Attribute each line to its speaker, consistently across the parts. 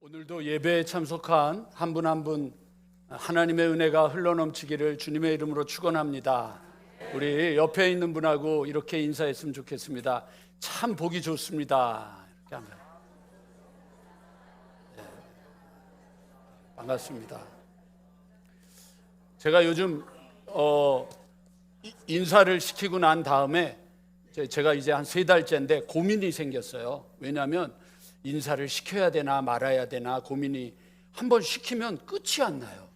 Speaker 1: 오늘도 예배에 참석한 한 분 한 분 하나님의 은혜가 흘러넘치기를 주님의 이름으로 축원합니다. 우리 옆에 있는 분하고 이렇게 인사했으면 좋겠습니다. 참 보기 좋습니다. 이렇게 하면 반갑습니다. 제가 요즘 인사를 시키고 난 다음에 제가 이제 한 3달째인데 고민이 생겼어요. 왜냐하면 인사를 시켜야 되나 말아야 되나 고민이, 한번 시키면 끝이 안 나요.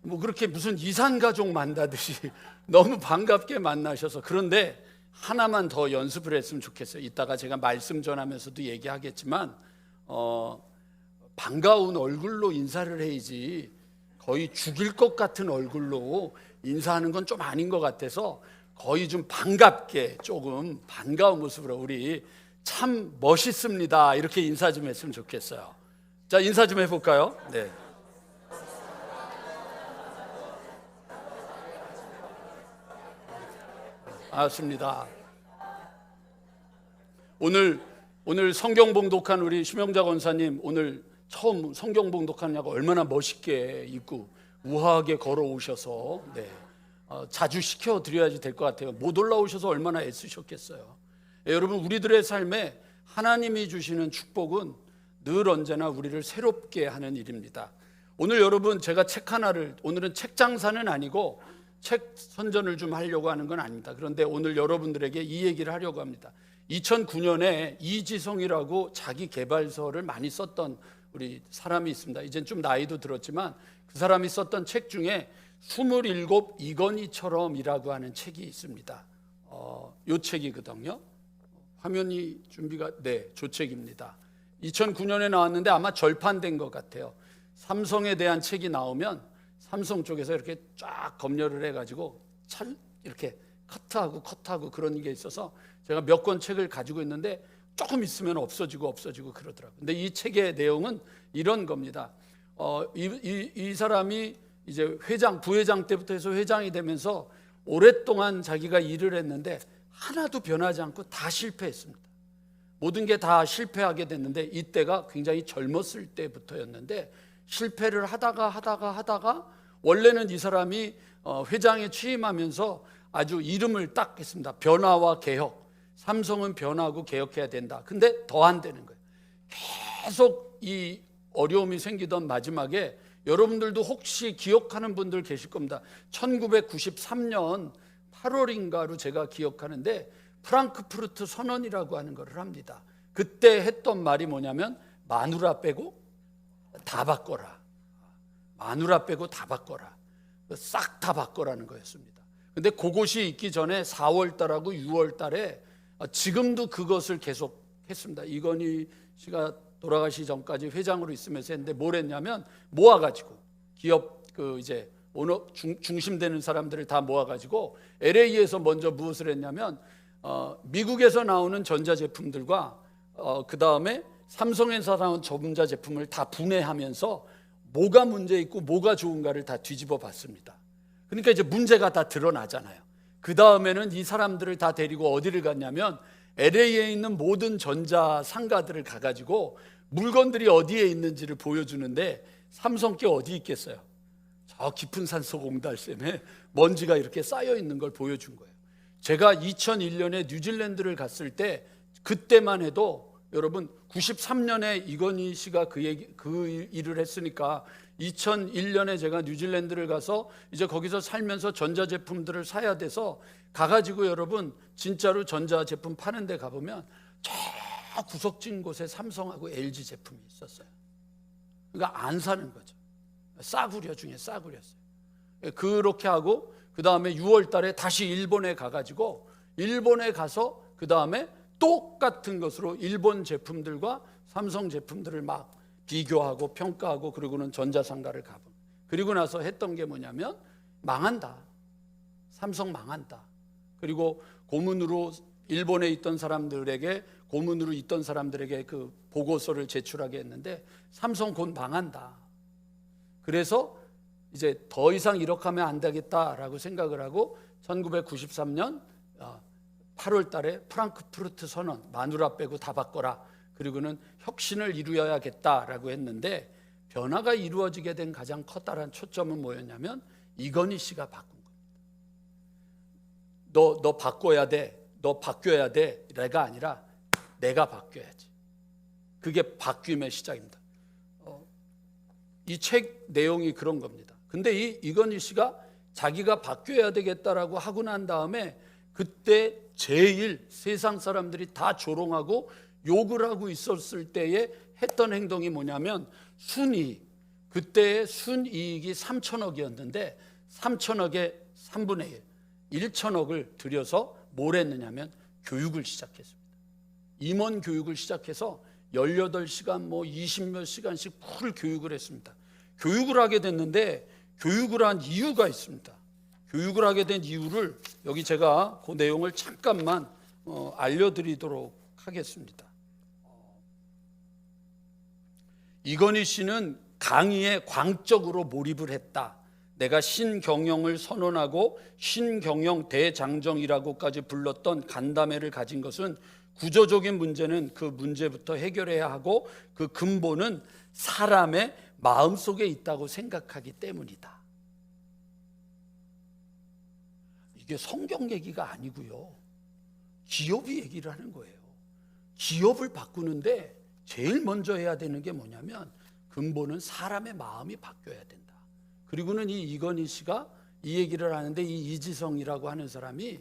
Speaker 1: 뭐 그렇게 무슨 이산가족 만나듯이 너무 반갑게 만나셔서. 그런데 하나만 더 연습을 했으면 좋겠어요. 이따가 제가 말씀 전하면서도 얘기하겠지만 반가운 얼굴로 인사를 해야지 거의 죽일 것 같은 얼굴로 인사하는 건 좀 아닌 것 같아서 거의 좀 반갑게, 조금 반가운 모습으로 우리 참 멋있습니다 이렇게 인사 좀 했으면 좋겠어요. 자, 인사 좀 해볼까요? 네. 반갑습니다. 오늘 성경 봉독한 우리 심영자 권사님, 오늘 처음 성경 봉독하냐고 얼마나 멋있게 입고 우아하게 걸어오셔서 자주 시켜드려야지 될 것 같아요. 못 올라오셔서 얼마나 애쓰셨겠어요. 여러분, 우리들의 삶에 하나님이 주시는 축복은 늘 언제나 우리를 새롭게 하는 일입니다. 오늘 여러분, 제가 책 하나를, 오늘은 책 장사는 아니고 책 선전을 좀 하려고 하는 건 아닙니다. 그런데 오늘 여러분들에게 이 얘기를 하려고 합니다. 2009년에 이지성이라고 자기 개발서를 많이 썼던 우리 사람이 있습니다. 이젠 좀 나이도 들었지만 그 사람이 썼던 책 중에 27 이건희처럼이라고 하는 책이 있습니다. 요 책이거든요. 화면이 준비가 조책입니다. 2009년에 나왔는데 아마 절판된 것 같아요. 삼성에 대한 책이 나오면 삼성 쪽에서 이렇게 쫙 검열을 해가지고 이렇게 커트하고 그런 게 있어서 제가 몇 권 책을 가지고 있는데 조금 있으면 없어지고 그러더라고요. 근데 이 책의 내용은 이런 겁니다. 이 사람이 이제 부회장 때부터 해서 회장이 되면서 오랫동안 자기가 일을 했는데 하나도 변하지 않고 다 실패했습니다. 모든 게 다 실패하게 됐는데 이때가 굉장히 젊었을 때부터였는데 실패를 하다가 원래는 이 사람이 회장에 취임하면서 아주 이름을 딱 했습니다. 변화와 개혁. 삼성은 변하고 개혁해야 된다. 근데 더 안 되는 거예요. 계속 이 어려움이 생기던 마지막에, 여러분들도 혹시 기억하는 분들 계실 겁니다. 1993년 8월인가로 제가 기억하는데 프랑크푸르트 선언이라고 하는 것을 합니다. 그때 했던 말이 뭐냐면 마누라 빼고 다 바꿔라. 마누라 빼고 다 바꿔라. 싹 다 바꿔라는 거였습니다. 근데 그것이 있기 전에 4월 달하고 6월 달에 지금도 그것을 계속 했습니다. 이건희 씨가 돌아가시 전까지 회장으로 있으면서 했는데 뭘 했냐면 모아가지고 기업 이제 오너 중심되는 사람들을 다 모아가지고 LA에서 먼저 무엇을 했냐면 미국에서 나오는 전자제품들과 그 다음에 삼성에서 나온 전자제품을 다 분해하면서 뭐가 문제 있고 뭐가 좋은가를 다 뒤집어 봤습니다. 그러니까 이제 문제가 다 드러나잖아요. 그 다음에는 이 사람들을 다 데리고 어디를 갔냐면 LA에 있는 모든 전자 상가들을 가가지고 물건들이 어디에 있는지를 보여주는데 삼성 게 어디 있겠어요? 저 깊은 산속 옹달샘에 먼지가 이렇게 쌓여 있는 걸 보여준 거예요. 제가 2001년에 뉴질랜드를 갔을 때 그때만 해도 여러분 93년에 이건희 씨가 그 일을 했으니까 2001년에 제가 뉴질랜드를 가서 이제 거기서 살면서 전자제품들을 사야 돼서 가가지고 여러분 진짜로 전자제품 파는 데 가보면 저 구석진 곳에 삼성하고 LG 제품이 있었어요. 그러니까 안 사는 거죠. 싸구려 중에 싸구려였어요. 그렇게 하고 그 다음에 6월 달에 다시 일본에 가가지고 일본에 가서 그 다음에 똑같은 것으로 일본 제품들과 삼성 제품들을 막 비교하고 평가하고 그러고는 전자상가를 가본. 그리고 나서 했던 게 뭐냐면 망한다. 삼성 망한다. 그리고 고문으로 일본에 있던 사람들에게 그 보고서를 제출하게 했는데 삼성 곧 망한다. 그래서 이제 더 이상 이렇게 하면 안 되겠다라고 생각을 하고 1993년 8월 달에 프랑크푸르트 선언, 마누라 빼고 다 바꿔라. 그리고는 혁신을 이루어야겠다라고 했는데 변화가 이루어지게 된 가장 커다란 초점은 뭐였냐면 이건희 씨가 바꾼 겁니다. 너 바꿔야 돼, 너 바뀌어야 돼가 아니라 내가 바뀌어야지. 그게 바뀜의 시작입니다. 이 책 내용이 그런 겁니다. 근데 이건희 씨가 자기가 바뀌어야 되겠다라고 하고 난 다음에 그때 제일 세상 사람들이 다 조롱하고 욕을 하고 있었을 때에 했던 행동이 뭐냐면 순이익, 그때의 순이익이 3천억이었는데 3천억의 3분의 1, 1천억을 들여서 뭘 했느냐면 교육을 시작했습니다. 임원 교육을 시작해서 18시간 20몇 시간씩 풀 교육을 했습니다. 교육을 하게 됐는데 교육을 한 이유가 있습니다. 교육을 하게 된 이유를 여기 제가 그 내용을 잠깐만 알려드리도록 하겠습니다. 이건희 씨는 강의에 광적으로 몰입을 했다. 내가 신경영을 선언하고 신경영 대장정이라고까지 불렀던 간담회를 가진 것은 구조적인 문제는 그 문제부터 해결해야 하고 그 근본은 사람의 마음속에 있다고 생각하기 때문이다. 이게 성경 얘기가 아니고요, 기업이 얘기를 하는 거예요. 기업을 바꾸는데 제일 먼저 해야 되는 게 뭐냐면 근본은 사람의 마음이 바뀌어야 된다. 그리고는 이 이건희 씨가 이 얘기를 하는데 이 이지성이라고 하는 사람이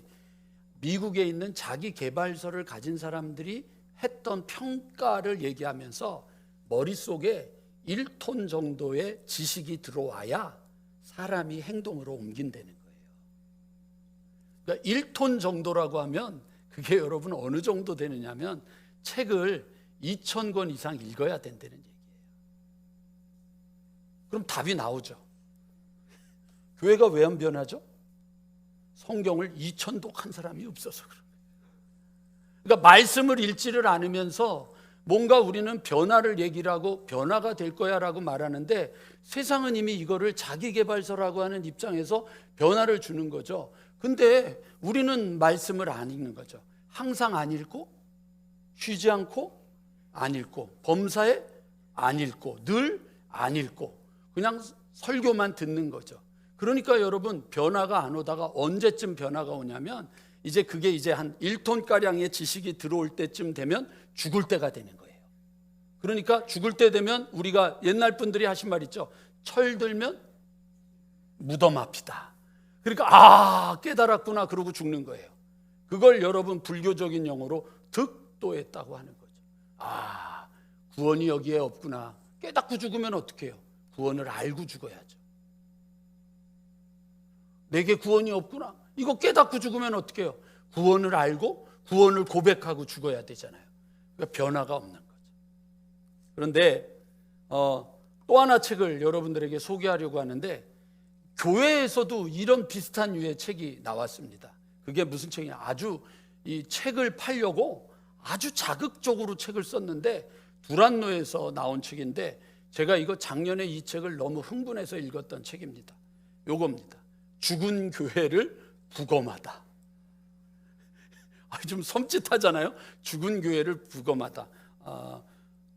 Speaker 1: 미국에 있는 자기 개발서를 가진 사람들이 했던 평가를 얘기하면서 머릿속에 1톤 정도의 지식이 들어와야 사람이 행동으로 옮긴다는 거예요. 그러니까 1톤 정도라고 하면 그게 여러분 어느 정도 되느냐면 책을 2,000권 이상 읽어야 된다는 얘기예요. 그럼 답이 나오죠. 교회가 왜 안 변하죠? 성경을 2,000독 한 사람이 없어서 그런 거예요. 그러니까 말씀을 읽지를 않으면서 뭔가 우리는 변화를 얘기를 하고 변화가 될 거야 라고 말하는데 세상은 이미 이거를 자기개발서라고 하는 입장에서 변화를 주는 거죠. 근데 우리는 말씀을 안 읽는 거죠. 항상 안 읽고, 쉬지 않고 안 읽고, 범사에 안 읽고, 늘 안 읽고 그냥 설교만 듣는 거죠. 그러니까 여러분 변화가 안 오다가 언제쯤 변화가 오냐면 이제 그게 이제 한 1톤가량의 지식이 들어올 때쯤 되면 죽을 때가 되는 거예요. 그러니까 죽을 때 되면 우리가 옛날 분들이 하신 말 있죠. 철 들면 무덤 앞이다. 그러니까 깨달았구나 그러고 죽는 거예요. 그걸 여러분 불교적인 용어로 득도했다고 하는 거죠. 구원이 여기에 없구나. 깨닫고 죽으면 어떻게 해요? 구원을 알고 죽어야죠. 내게 구원이 없구나. 이거 깨닫고 죽으면 어떻게 해요? 구원을 알고 구원을 고백하고 죽어야 되잖아요. 그러니까 변화가 없는 거죠. 그런데 또 하나 책을 여러분들에게 소개하려고 하는데 교회에서도 이런 비슷한 유의 책이 나왔습니다. 그게 무슨 책이냐? 아주 이 책을 팔려고 아주 자극적으로 책을 썼는데 두란노에서 나온 책인데 제가 이거 작년에 이 책을 너무 흥분해서 읽었던 책입니다. 요겁니다. 죽은 교회를 부검하다. 좀 섬찟하잖아요. 죽은 교회를 부검하다.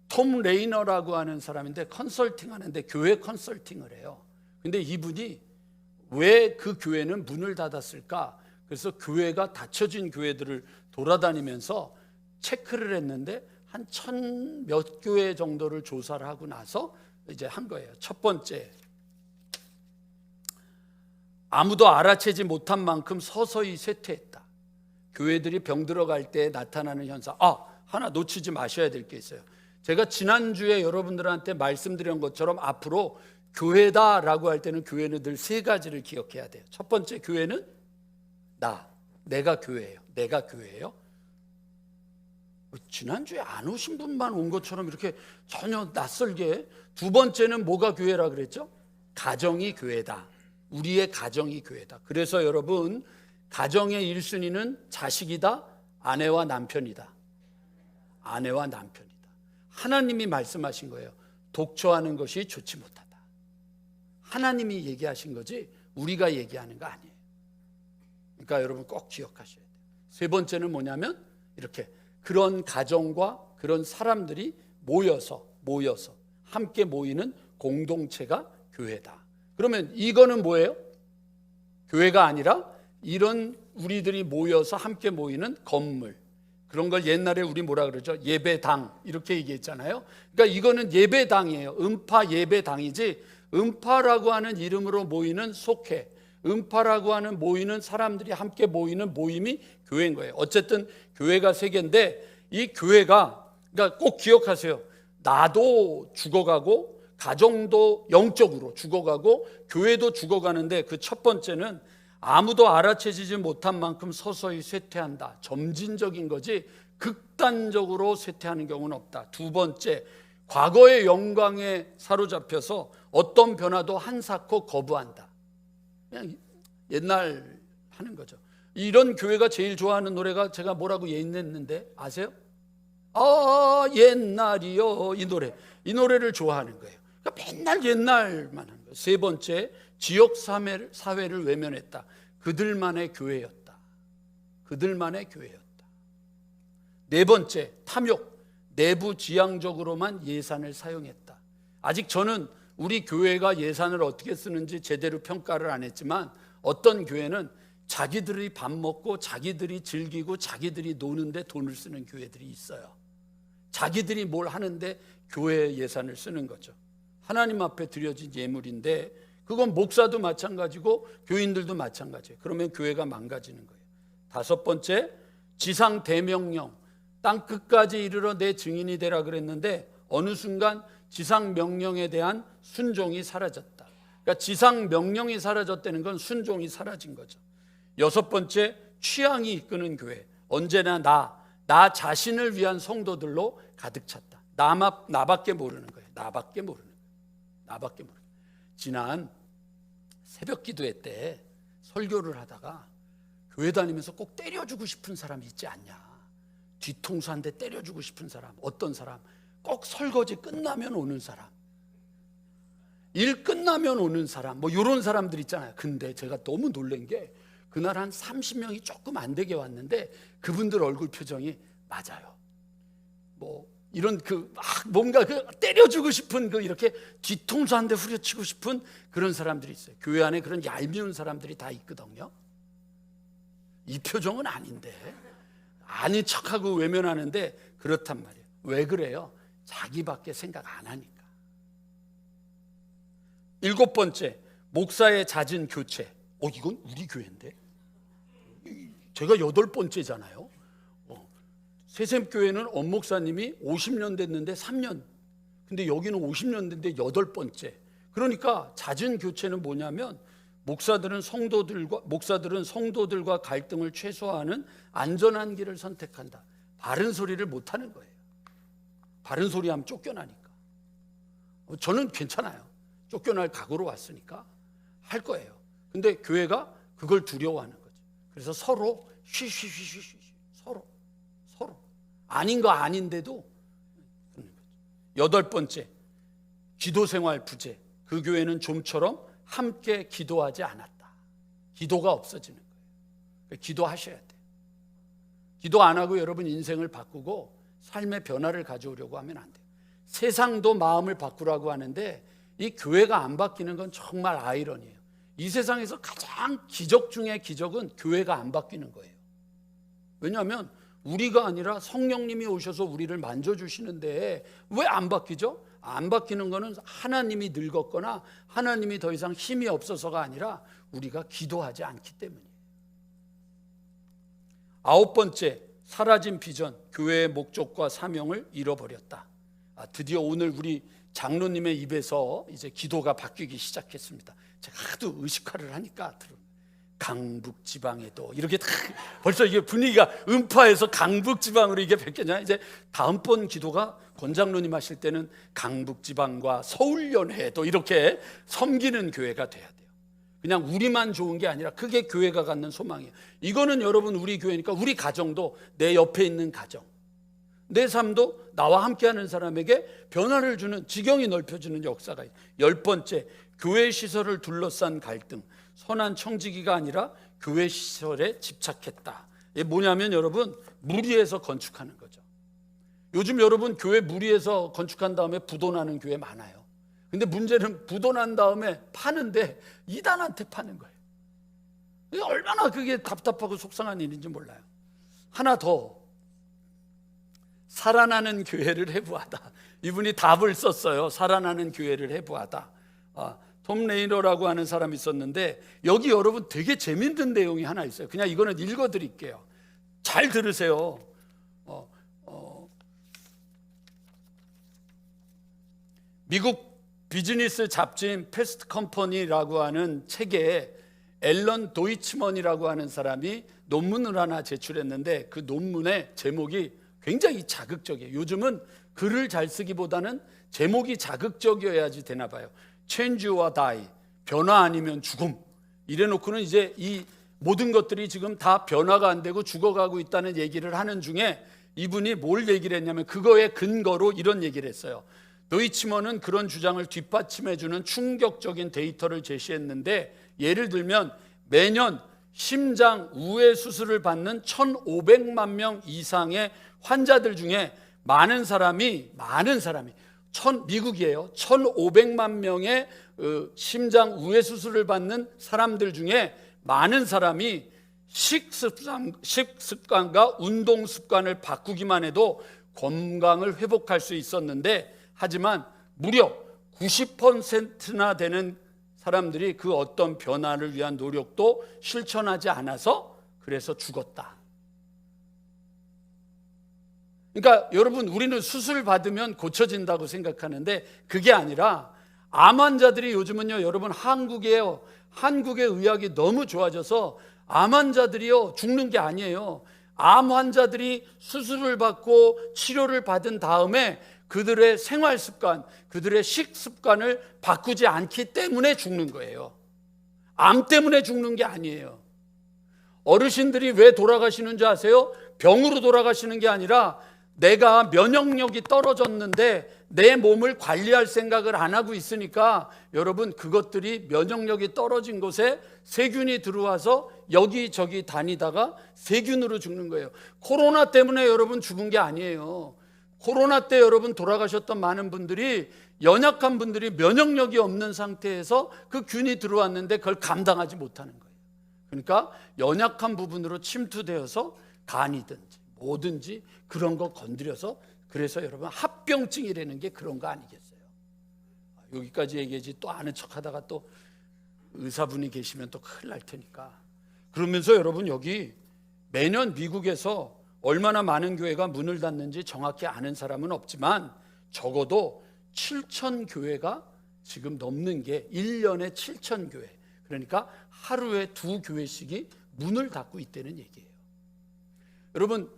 Speaker 1: 톰 레이너라고 하는 사람인데 컨설팅 하는데 교회 컨설팅을 해요. 근데 이분이 왜 그 교회는 문을 닫았을까? 그래서 교회가 닫혀진 교회들을 돌아다니면서 체크를 했는데 한 1,000몇 교회 정도를 조사를 하고 나서 이제 한 거예요. 첫 번째, 아무도 알아채지 못한 만큼 서서히 쇠퇴했다. 교회들이 병들어갈 때 나타나는 현상. 하나 놓치지 마셔야 될 게 있어요. 제가 지난주에 여러분들한테 말씀드린 것처럼 앞으로 교회다라고 할 때는 교회는 늘 세 가지를 기억해야 돼요. 첫 번째, 교회는 내가 교회예요. 내가 교회예요. 지난주에 안 오신 분만 온 것처럼 이렇게 전혀 낯설게. 두 번째는 뭐가 교회라 그랬죠? 가정이 교회다. 우리의 가정이 교회다. 그래서 여러분, 가정의 1순위는 자식이다, 아내와 남편이다. 아내와 남편이다. 하나님이 말씀하신 거예요. 독처하는 것이 좋지 못하다. 하나님이 얘기하신 거지 우리가 얘기하는 거 아니에요. 그러니까 여러분 꼭 기억하셔야 돼요. 세 번째는 뭐냐면 이렇게 그런 가정과 그런 사람들이 모여서 함께 모이는 공동체가 교회다. 그러면 이거는 뭐예요? 교회가 아니라 이런 우리들이 모여서 함께 모이는 건물, 그런 걸 옛날에 우리 뭐라 그러죠? 예배당 이렇게 얘기했잖아요. 그러니까 이거는 예배당이에요. 음파 예배당이지, 음파라고 하는 이름으로 모이는 속회, 음파라고 하는 모이는 사람들이 함께 모이는 모임이 교회인 거예요. 어쨌든 교회가 세 개인데, 이 교회가, 그러니까 꼭 기억하세요. 나도 죽어가고 가정도 영적으로 죽어가고 교회도 죽어가는데, 그 첫 번째는 아무도 알아채지지 못한 만큼 서서히 쇠퇴한다. 점진적인 거지 극단적으로 쇠퇴하는 경우는 없다. 두 번째, 과거의 영광에 사로잡혀서 어떤 변화도 한사코 거부한다. 그냥 옛날 하는 거죠. 이런 교회가 제일 좋아하는 노래가, 제가 뭐라고 예했는데 아세요? 옛날이요. 이 노래를 좋아하는 거예요. 그러니까 맨날 옛날만 하는 거예요. 세 번째, 지역 사회를 외면했다. 그들만의 교회였다. 그들만의 교회였다. 네 번째, 탐욕, 내부 지향적으로만 예산을 사용했다. 아직 저는 우리 교회가 예산을 어떻게 쓰는지 제대로 평가를 안 했지만, 어떤 교회는 자기들이 밥 먹고 자기들이 즐기고 자기들이 노는데 돈을 쓰는 교회들이 있어요. 자기들이 뭘 하는데 교회 예산을 쓰는 거죠. 하나님 앞에 드려진 예물인데, 그건 목사도 마찬가지고 교인들도 마찬가지예요. 그러면 교회가 망가지는 거예요. 다섯 번째, 지상 대명령, 땅 끝까지 이르러 내 증인이 되라 그랬는데, 어느 순간 지상 명령에 대한 순종이 사라졌다. 그러니까 지상 명령이 사라졌다는 건 순종이 사라진 거죠. 여섯 번째, 취향이 이끄는 교회. 언제나 나 자신을 위한 성도들로 가득 찼다. 나밖에 모르는 거예요. 나밖에 모르는 거예요. 지난 새벽 기도회 때 설교를 하다가 교회 다니면서 꼭 때려주고 싶은 사람이 있지 않냐. 뒤통수 한 대 때려주고 싶은 사람. 어떤 사람? 꼭 설거지 끝나면 오는 사람, 일 끝나면 오는 사람, 뭐 이런 사람들 있잖아요. 근데 제가 너무 놀란 게, 그날 한 30명이 조금 안 되게 왔는데 그분들 얼굴 표정이 맞아요. 뭐 이런 뭔가 때려주고 싶은 이렇게 뒤통수 한 대 후려치고 싶은 그런 사람들이 있어요. 교회 안에 그런 얄미운 사람들이 다 있거든요. 이 표정은 아닌데, 아닌 척하고 외면하는데 그렇단 말이에요. 왜 그래요? 자기밖에 생각 안 하니까. 일곱 번째, 목사의 잦은 교체. 이건 우리 교회인데? 제가 여덟 번째잖아요. 새샘교회는 엄목사님이 50년 됐는데 3년. 근데 여기는 50년 됐는데 여덟 번째. 그러니까 잦은 교체는 뭐냐면, 목사들은 성도들과 갈등을 최소화하는 안전한 길을 선택한다. 바른 소리를 못 하는 거예요. 바른 소리 하면 쫓겨나니까. 저는 괜찮아요. 쫓겨날 각오로 왔으니까 할 거예요. 근데 교회가 그걸 두려워하는 거죠. 그래서 서로 쉬쉬쉬쉬, 서로 아닌 거 아닌데도. 여덟 번째, 기도 생활 부재. 그 교회는 좀처럼 함께 기도하지 않았다. 기도가 없어지는 거예요. 기도하셔야 돼요. 기도 안 하고 여러분 인생을 바꾸고 삶의 변화를 가져오려고 하면 안 돼요. 세상도 마음을 바꾸라고 하는데 이 교회가 안 바뀌는 건 정말 아이러니예요. 이 세상에서 가장 기적 중의 기적은 교회가 안 바뀌는 거예요. 왜냐하면 우리가 아니라 성령님이 오셔서 우리를 만져주시는데 왜 안 바뀌죠? 안 바뀌는 거는 하나님이 늙었거나 하나님이 더 이상 힘이 없어서가 아니라 우리가 기도하지 않기 때문이에요. 아홉 번째, 사라진 비전, 교회의 목적과 사명을 잃어버렸다. 드디어 오늘 우리 장로님의 입에서 이제 기도가 바뀌기 시작했습니다. 제가 하도 의식화를 하니까 강북지방에도 이렇게 벌써 이게 분위기가 음파에서 강북지방으로 이게 바뀌잖아요. 이제 다음번 기도가 권장로님 하실 때는 강북지방과 서울연회도 이렇게 섬기는 교회가 돼야 돼요. 그냥 우리만 좋은 게 아니라 그게 교회가 갖는 소망이에요. 이거는 여러분 우리 교회니까 우리 가정도, 내 옆에 있는 가정, 내 삶도 나와 함께하는 사람에게 변화를 주는, 지경이 넓혀주는 역사가 있어요. 열 번째, 교회 시설을 둘러싼 갈등. 선한 청지기가 아니라 교회 시설에 집착했다. 이게 뭐냐면 여러분, 무리해서 건축하는 거죠. 요즘 여러분 교회 무리해서 건축한 다음에 부도나는 교회 많아요. 근데 문제는 부도난 다음에 파는데 이단한테 파는 거예요. 얼마나 그게 답답하고 속상한 일인지 몰라요. 하나 더, 살아나는 교회를 해부하다. 이분이 답을 썼어요. 살아나는 교회를 해부하다. 톰 레이너라고 하는 사람이 있었는데, 여기 여러분 되게 재밌는 내용이 하나 있어요. 그냥 이거는 읽어드릴게요. 잘 들으세요. 미국 비즈니스 잡지인 패스트 컴퍼니라고 하는 책에 앨런 도이치먼이라고 하는 사람이 논문을 하나 제출했는데, 그 논문의 제목이 굉장히 자극적이에요. 요즘은 글을 잘 쓰기보다는 제목이 자극적이어야지 되나 봐요. Change or die, 변화 아니면 죽음. 이래놓고는 이제 이 모든 것들이 지금 다 변화가 안 되고 죽어가고 있다는 얘기를 하는 중에 이분이 뭘 얘기를 했냐면, 그거에 근거로 이런 얘기를 했어요. 도이치먼은 그런 주장을 뒷받침해주는 충격적인 데이터를 제시했는데, 예를 들면 매년 심장 우회 수술을 받는 1,500만 명 이상의 환자들 중에 많은 사람이 미국이에요. 1,500만 명의 심장 우회 수술을 받는 사람들 중에 많은 사람이 식습관과 운동 습관을 바꾸기만 해도 건강을 회복할 수 있었는데, 하지만 무려 90%나 되는 사람들이 그 어떤 변화를 위한 노력도 실천하지 않아서 그래서 죽었다. 그러니까 여러분, 우리는 수술 받으면 고쳐진다고 생각하는데 그게 아니라, 암 환자들이 요즘은요, 여러분 한국의 의학이 너무 좋아져서 암 환자들이요 죽는 게 아니에요. 암 환자들이 수술을 받고 치료를 받은 다음에 그들의 생활 습관, 그들의 식습관을 바꾸지 않기 때문에 죽는 거예요. 암 때문에 죽는 게 아니에요. 어르신들이 왜 돌아가시는 줄 아세요? 병으로 돌아가시는 게 아니라, 내가 면역력이 떨어졌는데 내 몸을 관리할 생각을 안 하고 있으니까, 여러분 그것들이 면역력이 떨어진 곳에 세균이 들어와서 여기저기 다니다가 세균으로 죽는 거예요. 코로나 때문에 여러분 죽은 게 아니에요. 코로나 때 여러분 돌아가셨던 많은 분들이, 연약한 분들이 면역력이 없는 상태에서 그 균이 들어왔는데 그걸 감당하지 못하는 거예요. 그러니까 연약한 부분으로 침투되어서 간이든지 뭐든지 그런 거 건드려서, 그래서 여러분 합병증이라는 게 그런 거 아니겠어요? 여기까지 얘기하지 또 아는 척 하다가 또 의사분이 계시면 또 큰일 날 테니까. 그러면서 여러분, 여기 매년 미국에서 얼마나 많은 교회가 문을 닫는지 정확히 아는 사람은 없지만 적어도 7,000교회가 지금 넘는 게, 1년에 7,000교회, 그러니까 하루에 2교회씩이 문을 닫고 있다는 얘기예요. 여러분,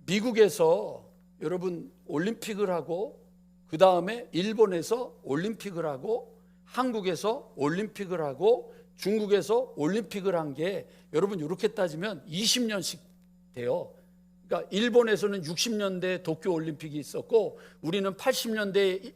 Speaker 1: 미국에서 여러분 올림픽을 하고, 그 다음에 일본에서 올림픽을 하고, 한국에서 올림픽을 하고, 중국에서 올림픽을 한 게 여러분 이렇게 따지면 20년씩 돼요. 그러니까 일본에서는 60년대에 도쿄 올림픽이 있었고, 우리는 80년대에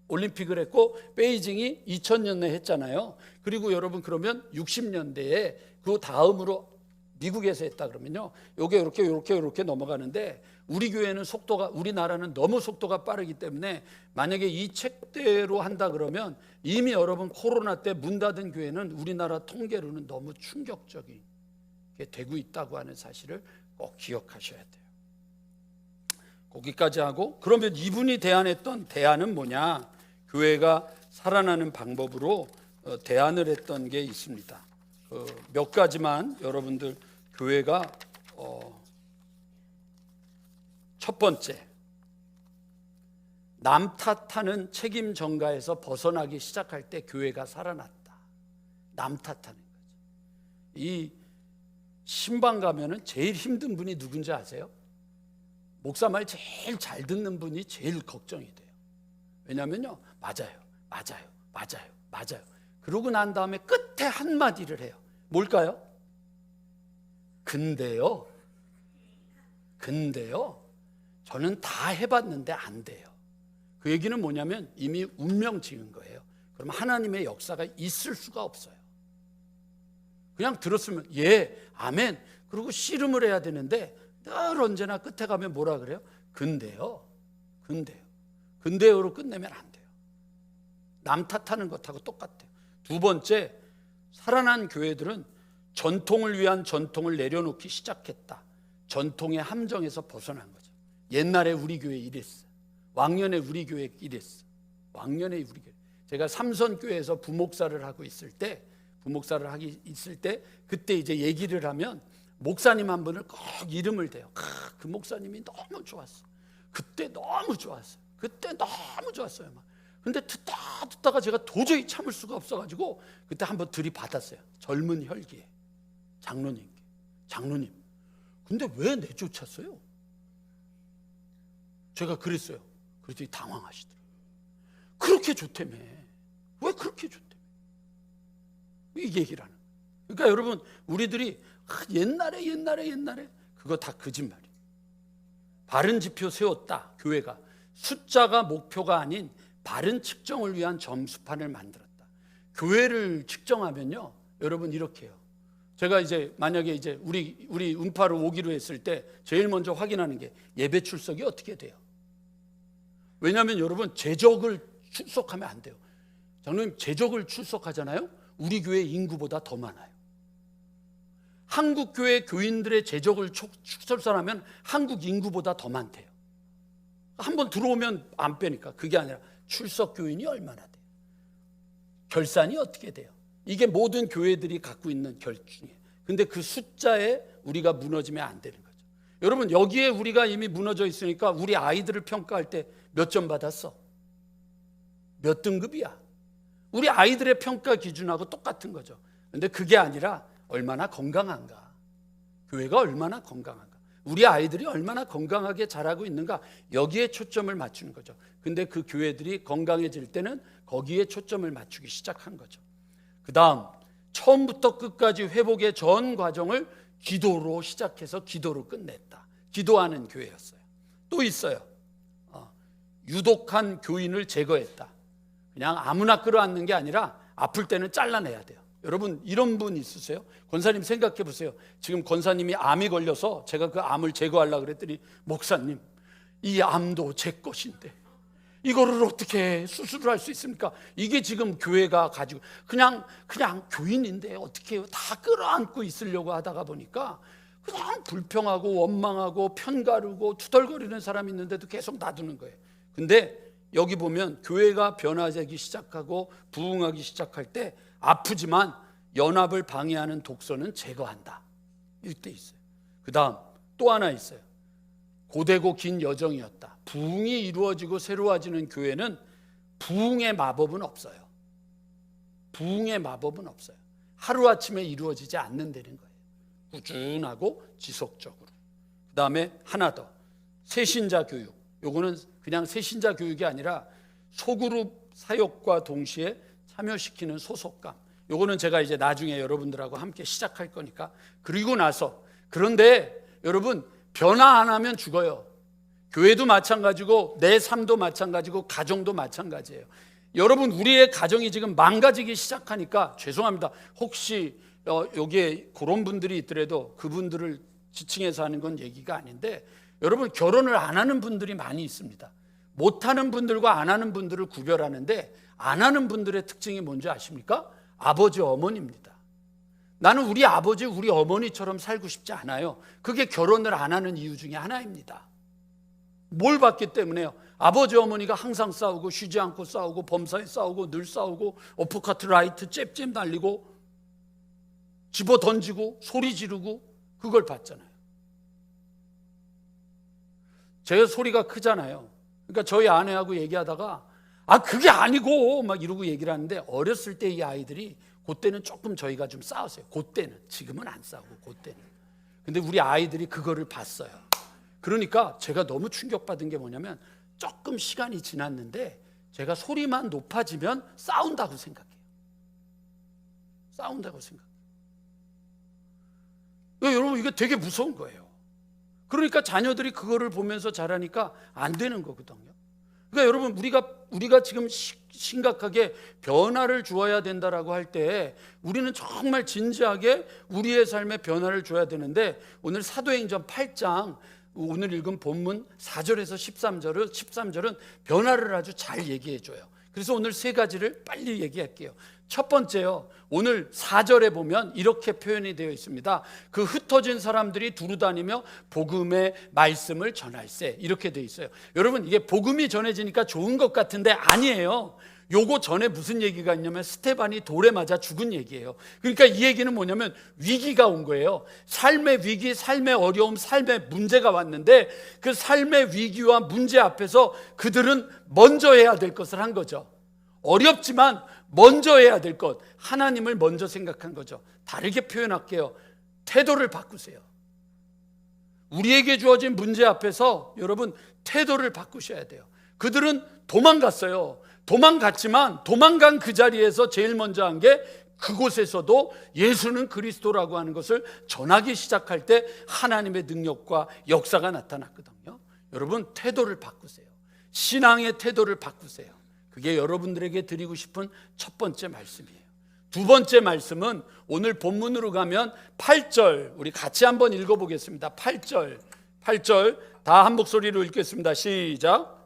Speaker 1: 올림픽을 했고, 베이징이 2000년에 했잖아요. 그리고 여러분 그러면 60년대에 그 다음으로 미국에서 했다 그러면요, 요게 이렇게 넘어가는데, 우리나라는 너무 속도가 빠르기 때문에 만약에 이 책대로 한다 그러면 이미 여러분 코로나 때 문 닫은 교회는 우리나라 통계로는 너무 충격적인 게 되고 있다고 하는 사실을 꼭 기억하셔야 돼요. 거기까지 하고, 그러면 이분이 대안했던 대안은 뭐냐? 교회가 살아나는 방법으로 대안을 했던 게 있습니다. 몇 가지만 여러분들, 교회가 첫 번째, 남 탓하는 책임 전가에서 벗어나기 시작할 때 교회가 살아났다. 남 탓하는 거죠. 이 신방 가면은 제일 힘든 분이 누군지 아세요? 목사 말 제일 잘 듣는 분이 제일 걱정이 돼요. 왜냐면요, 맞아요. 그러고 난 다음에 끝에 한마디를 해요. 뭘까요? 근데요, 저는 다 해봤는데 안 돼요. 그 얘기는 뭐냐면 이미 운명 지은 거예요. 그럼 하나님의 역사가 있을 수가 없어요. 그냥 들었으면 예, 아멘, 그리고 씨름을 해야 되는데, 늘 언제나 끝에 가면 뭐라 그래요? 근데요로 끝내면 안 돼요. 남 탓하는 것하고 똑같아요. 두 번째, 살아난 교회들은 전통을 위한 전통을 내려놓기 시작했다. 전통의 함정에서 벗어난 거죠. 옛날에 우리 교회 이랬어. 왕년에 우리 교회 이랬어. 왕년에 우리 교회. 제가 삼선교회에서 부목사를 하고 있을 때, 그때 이제 얘기를 하면 목사님 한 분을 꼭 이름을 대요. 그 목사님이 너무 좋았어. 그때 너무 좋았어요. 막. 근데 듣다가 제가 도저히 참을 수가 없어가지고 그때 한번 들이받았어요. 젊은 혈기에 장로님께. 장로님, 근데 왜 내쫓았어요? 제가 그랬어요. 그랬더니 당황하시더라고요. 그렇게 좋다며. 왜 그렇게 좋다며? 이 얘기를 하는 거예요. 그러니까 여러분, 우리들이 옛날에 그거 다 거짓말이에요. 바른 지표 세웠다. 교회가 숫자가 목표가 아닌 바른 측정을 위한 점수판을 만들었다. 교회를 측정하면요, 여러분 이렇게 해요. 제가 이제 만약에 이제 우리 음파로 오기로 했을 때 제일 먼저 확인하는 게 예배 출석이 어떻게 돼요. 왜냐하면 여러분, 제적을 출석하면 안 돼요. 장로님, 제적을 출석하잖아요. 우리 교회 인구보다 더 많아요. 한국 교회 교인들의 제적을 출석하면 한국 인구보다 더 많대요. 한번 들어오면 안 빼니까. 그게 아니라 출석 교인이 얼마나 돼요? 결산이 어떻게 돼요? 이게 모든 교회들이 갖고 있는 결중이에요. 근데 그 숫자에 우리가 무너지면 안 되는 거죠. 여러분, 여기에 우리가 이미 무너져 있으니까 우리 아이들을 평가할 때 몇 점 받았어? 몇 등급이야? 우리 아이들의 평가 기준하고 똑같은 거죠. 근데 그게 아니라 얼마나 건강한가, 교회가 얼마나 건강한가, 우리 아이들이 얼마나 건강하게 자라고 있는가, 여기에 초점을 맞추는 거죠. 근데 그 교회들이 건강해질 때는 거기에 초점을 맞추기 시작한 거죠. 그 다음, 처음부터 끝까지 회복의 전 과정을 기도로 시작해서 기도로 끝냈다. 기도하는 교회였어요. 또 있어요. 유독한 교인을 제거했다. 그냥 아무나 끌어안는 게 아니라 아플 때는 잘라내야 돼요. 여러분, 이런 분 있으세요? 권사님 생각해 보세요. 지금 권사님이 암이 걸려서 제가 그 암을 제거하려고 그랬더니, 목사님, 이 암도 제 것인데 이거를 어떻게 수술을 할 수 있습니까? 이게 지금 교회가 가지고 그냥 교인인데 어떻게 해요? 다 끌어안고 있으려고 하다가 보니까 그냥 불평하고 원망하고 편가르고 투덜거리는 사람이 있는데도 계속 놔두는 거예요. 근데 여기 보면 교회가 변화되기 시작하고 부흥하기 시작할 때 아프지만 연합을 방해하는 독소는 제거한다. 이때 있어요. 그 다음 또 하나 있어요. 고되고 긴 여정이었다. 부흥이 이루어지고 새로워지는 교회는 부흥의 마법은 없어요. 부흥의 마법은 없어요. 하루아침에 이루어지지 않는다는 거예요. 꾸준하고 지속적으로. 그 다음에 하나 더, 새신자 교육. 요거는 그냥 새신자 교육이 아니라 소그룹 사역과 동시에 참여시키는 소속감. 요거는 제가 이제 나중에 여러분들하고 함께 시작할 거니까. 그리고 나서, 그런데 여러분, 변화 안 하면 죽어요. 교회도 마찬가지고 내 삶도 마찬가지고 가정도 마찬가지예요. 여러분, 우리의 가정이 지금 망가지기 시작하니까, 죄송합니다, 혹시 여기에 그런 분들이 있더라도 그분들을 지칭해서 하는 건 얘기가 아닌데, 여러분, 결혼을 안 하는 분들이 많이 있습니다. 못하는 분들과 안 하는 분들을 구별하는데, 안 하는 분들의 특징이 뭔지 아십니까? 아버지, 어머니입니다. 나는 우리 아버지, 우리 어머니처럼 살고 싶지 않아요. 그게 결혼을 안 하는 이유 중에 하나입니다. 뭘 봤기 때문에요? 아버지, 어머니가 항상 싸우고, 쉬지 않고 싸우고, 범사에 싸우고, 늘 싸우고, 어퍼카트 라이트 잽잽 날리고, 집어 던지고, 소리 지르고, 그걸 봤잖아요. 제 소리가 크잖아요. 그러니까 저희 아내하고 얘기하다가, 그게 아니고 막 이러고 얘기를 하는데, 어렸을 때 이 아이들이, 그때는 조금 저희가 좀 싸웠어요. 그때는. 지금은 안 싸우고, 그때는. 근데 우리 아이들이 그거를 봤어요. 그러니까 제가 너무 충격받은 게 뭐냐면, 조금 시간이 지났는데 제가 소리만 높아지면 싸운다고 생각해요. 싸운다고 생각해요. 여러분, 이게 되게 무서운 거예요. 그러니까 자녀들이 그거를 보면서 자라니까 안 되는 거거든요. 그러니까 여러분, 우리가 지금 심각하게 변화를 주어야 된다라고 할 때, 우리는 정말 진지하게 우리의 삶에 변화를 줘야 되는데, 오늘 사도행전 8장 오늘 읽은 본문 4절에서 13절은 변화를 아주 잘 얘기해 줘요. 그래서 오늘 세 가지를 빨리 얘기할게요. 첫 번째요, 오늘 4절에 보면 이렇게 표현이 되어 있습니다. 그 흩어진 사람들이 두루다니며 복음의 말씀을 전할세, 이렇게 되어 있어요. 여러분, 이게 복음이 전해지니까 좋은 것 같은데 아니에요. 요거 전에 무슨 얘기가 있냐면 스테반이 돌에 맞아 죽은 얘기예요. 그러니까 이 얘기는 뭐냐면 위기가 온 거예요. 삶의 위기, 삶의 어려움, 삶의 문제가 왔는데 그 삶의 위기와 문제 앞에서 그들은 먼저 해야 될 것을 한 거죠. 어렵지만 먼저 해야 될 것, 하나님을 먼저 생각한 거죠. 다르게 표현할게요. 태도를 바꾸세요. 우리에게 주어진 문제 앞에서 여러분 태도를 바꾸셔야 돼요. 그들은 도망갔어요. 도망갔지만 도망간 그 자리에서 제일 먼저 한 게 그곳에서도 예수는 그리스도라고 하는 것을 전하기 시작할 때 하나님의 능력과 역사가 나타났거든요. 여러분, 태도를 바꾸세요. 신앙의 태도를 바꾸세요. 그게 여러분들에게 드리고 싶은 첫 번째 말씀이에요. 두 번째 말씀은 오늘 본문으로 가면 8절, 우리 같이 한번 읽어보겠습니다. 8절 다 한 목소리로 읽겠습니다. 시작.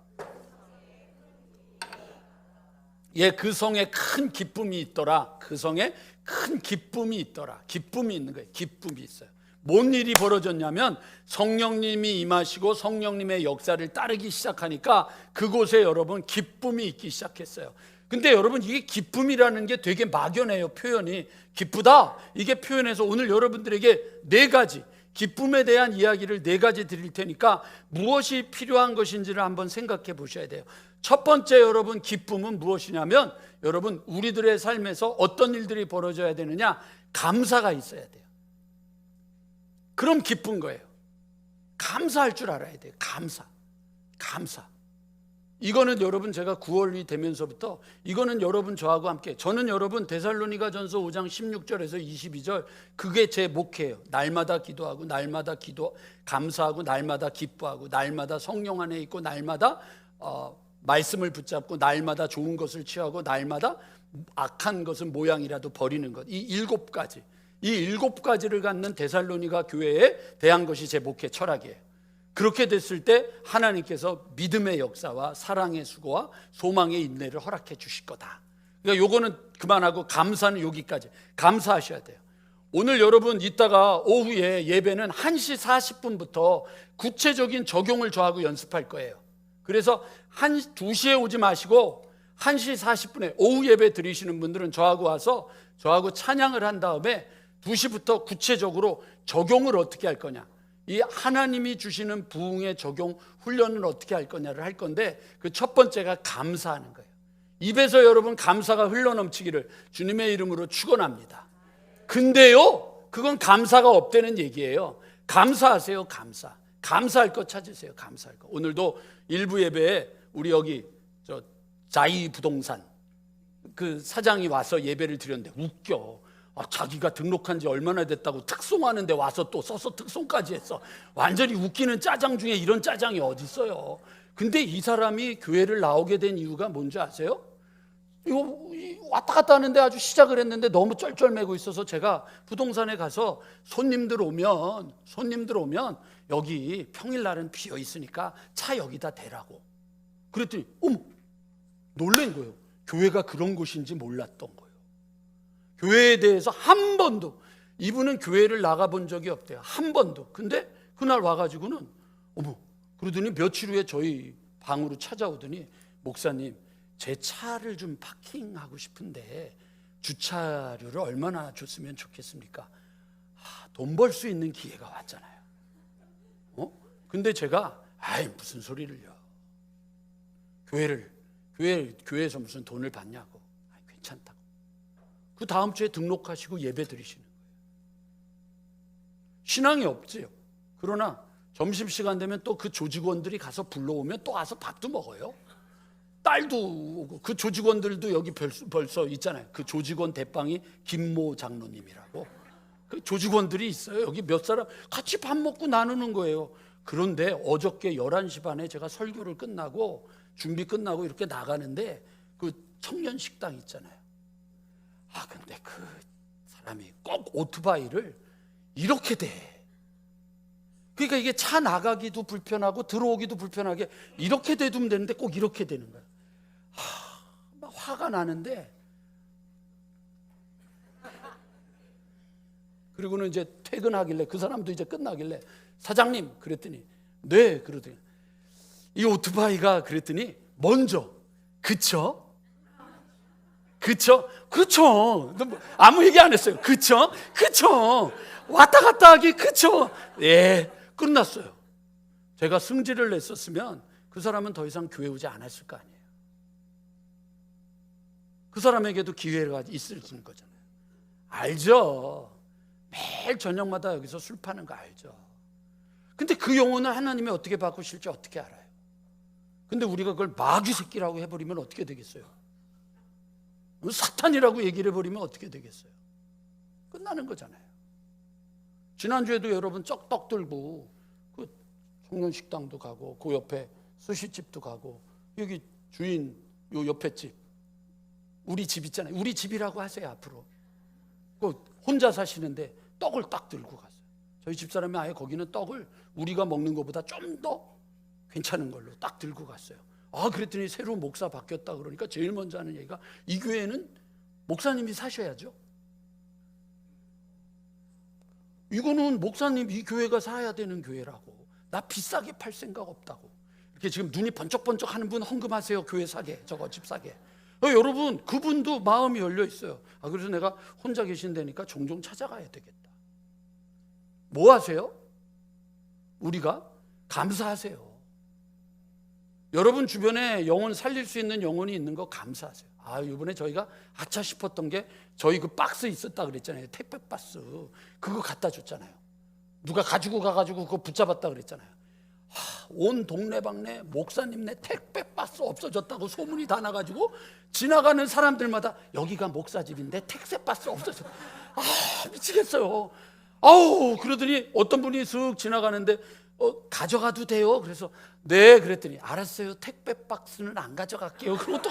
Speaker 1: 예, 그 성에 큰 기쁨이 있더라. 그 성에 큰 기쁨이 있더라. 기쁨이 있는 거예요. 기쁨이 있어요. 뭔 일이 벌어졌냐면 성령님이 임하시고 성령님의 역사를 따르기 시작하니까 그곳에 여러분 기쁨이 있기 시작했어요. 근데 여러분, 이게 기쁨이라는 게 되게 막연해요. 표현이 기쁘다, 이게 표현해서 오늘 여러분들에게 네 가지 기쁨에 대한 이야기를 네 가지 드릴 테니까 무엇이 필요한 것인지를 한번 생각해 보셔야 돼요. 첫 번째, 여러분, 기쁨은 무엇이냐면 여러분, 우리들의 삶에서 어떤 일들이 벌어져야 되느냐? 감사가 있어야 돼요. 그럼 기쁜 거예요. 감사할 줄 알아야 돼요. 감사. 이거는 여러분, 제가 9월이 되면서부터 이거는 여러분 저하고 함께, 저는 여러분 데살로니가 전서 5장 16절에서 22절 그게 제 목회예요. 날마다 기도하고 날마다 감사하고 날마다 기뻐하고 날마다 성령 안에 있고 날마다 말씀을 붙잡고 날마다 좋은 것을 취하고 날마다 악한 것은 모양이라도 버리는 것. 이 7가지, 이 7가지를 갖는 데살로니가 교회에 대한 것이 제 목회 철학이에요. 그렇게 됐을 때 하나님께서 믿음의 역사와 사랑의 수고와 소망의 인내를 허락해 주실 거다. 그러니까 요거는 그만하고 감사는 여기까지. 감사하셔야 돼요. 오늘 여러분 이따가 오후에 예배는 1시 40분부터 구체적인 적용을 저하고 연습할 거예요. 그래서 2시에 오지 마시고 1시 40분에 오후 예배 드리시는 분들은 저하고 와서 저하고 찬양을 한 다음에 2시부터 구체적으로 적용을 어떻게 할 거냐, 이 하나님이 주시는 부흥의 적용 훈련을 어떻게 할 거냐를 할 건데 그 첫 번째가 감사하는 거예요. 입에서 여러분 감사가 흘러넘치기를 주님의 이름으로 축원합니다. 근데요, 그건 감사가 없다는 얘기예요. 감사하세요. 감사할 것 찾으세요. 감사할 것. 오늘도 일부 예배에 우리 여기 자이 부동산 그 사장이 와서 예배를 드렸는데 웃겨. 자기가 등록한 지 얼마나 됐다고 특송하는데 와서 또 써서 특송까지 했어. 완전히 웃기는 짜장 중에 이런 짜장이 어디 있어요. 근데 이 사람이 교회를 나오게 된 이유가 뭔지 아세요? 이거 왔다 갔다 하는데 아주 시작을 했는데 너무 쩔쩔매고 있어서 제가 부동산에 가서 손님들 오면 여기 평일날은 비어 있으니까 차 여기다 대라고 그랬더니 어머, 놀란 거예요. 교회가 그런 곳인지 몰랐던 거예요. 교회에 대해서 한 번도, 이분은 교회를 나가본 적이 없대요. 한 번도. 근데 그날 와가지고는 어머, 그러더니 며칠 후에 저희 방으로 찾아오더니 목사님, 제 차를 좀 파킹하고 싶은데 주차료를 얼마나 줬으면 좋겠습니까? 돈 벌 수 있는 기회가 왔잖아요. 근데 제가 무슨 소리를요. 교회에서 무슨 돈을 받냐고. 괜찮다고. 그 다음 주에 등록하시고 예배 드리시는 거예요. 신앙이 없지요. 그러나 점심시간 되면 또 그 조직원들이 가서 불러오면 또 와서 밥도 먹어요. 딸도 오고. 그 조직원들도 여기 벌써 있잖아요. 그 조직원 대빵이 김모 장로님이라고. 그 조직원들이 있어요. 여기 몇 사람 같이 밥 먹고 나누는 거예요. 그런데 어저께 11시 반에 제가 설교를 끝나고 준비 끝나고 이렇게 나가는데 그 청년 식당 있잖아요. 근데 그 사람이 꼭 오토바이를 이렇게 대. 그러니까 이게 차 나가기도 불편하고 들어오기도 불편하게 이렇게 대두면 되는데 꼭 이렇게 되는 거야. 막 화가 나는데, 그리고는 이제 퇴근하길래, 그 사람도 이제 끝나길래, 사장님 그랬더니, 네 그러더니, 이 오토바이가 그랬더니 먼저 그쵸? 그쵸? 그쵸? 아무 얘기 안 했어요. 그쵸? 그쵸? 왔다 갔다 하기 그쵸? 예, 끝났어요. 제가 승질을 냈었으면 그 사람은 더 이상 교회 오지 않았을 거 아니에요. 그 사람에게도 기회가 있을 거잖아요. 알죠? 매일 저녁마다 여기서 술 파는 거 알죠? 근데 그 영혼을 하나님이 어떻게 바꾸실지 어떻게 알아요? 근데 우리가 그걸 마귀 새끼라고 해버리면 어떻게 되겠어요? 사탄이라고 얘기를 해버리면 어떻게 되겠어요? 끝나는 거잖아요. 지난주에도 여러분 떡 들고 그 청년식당도 가고, 그 옆에 스시집도 가고, 여기 주인 요 옆에 집, 우리 집 있잖아요. 우리 집이라고 하세요. 앞으로 그 혼자 사시는데 떡을 딱 들고 갔어요. 저희 집사람이 아예 거기는 떡을 우리가 먹는 것보다 좀 더 괜찮은 걸로 딱 들고 갔어요. 그랬더니 새로 목사 바뀌었다 그러니까 제일 먼저 하는 얘기가, 이 교회는 목사님이 사셔야죠. 이거는 목사님, 이 교회가 사야 되는 교회라고. 나 비싸게 팔 생각 없다고. 이렇게 지금 눈이 번쩍번쩍 하는 분 헌금하세요. 교회 사게, 저거 집 사게. 여러분, 그분도 마음이 열려 있어요. 그래서 내가 혼자 계신다니까 종종 찾아가야 되겠다. 뭐 하세요? 우리가 감사하세요. 여러분 주변에 영혼 살릴 수 있는 영혼이 있는 거 감사하세요. 이번에 저희가 아차 싶었던 게, 저희 그 박스 있었다 그랬잖아요. 택배 박스. 그거 갖다 줬잖아요. 누가 가지고 가가지고 그거 붙잡았다 그랬잖아요. 온 동네방네 목사님네 택배 박스 없어졌다고 소문이 다 나가지고 지나가는 사람들마다 여기가 목사집인데 택배 박스 없어졌다. 미치겠어요. 그러더니 어떤 분이 슥 지나가는데 가져가도 돼요? 그래서 네 그랬더니, 알았어요. 택배 박스는 안 가져갈게요. 그럼 또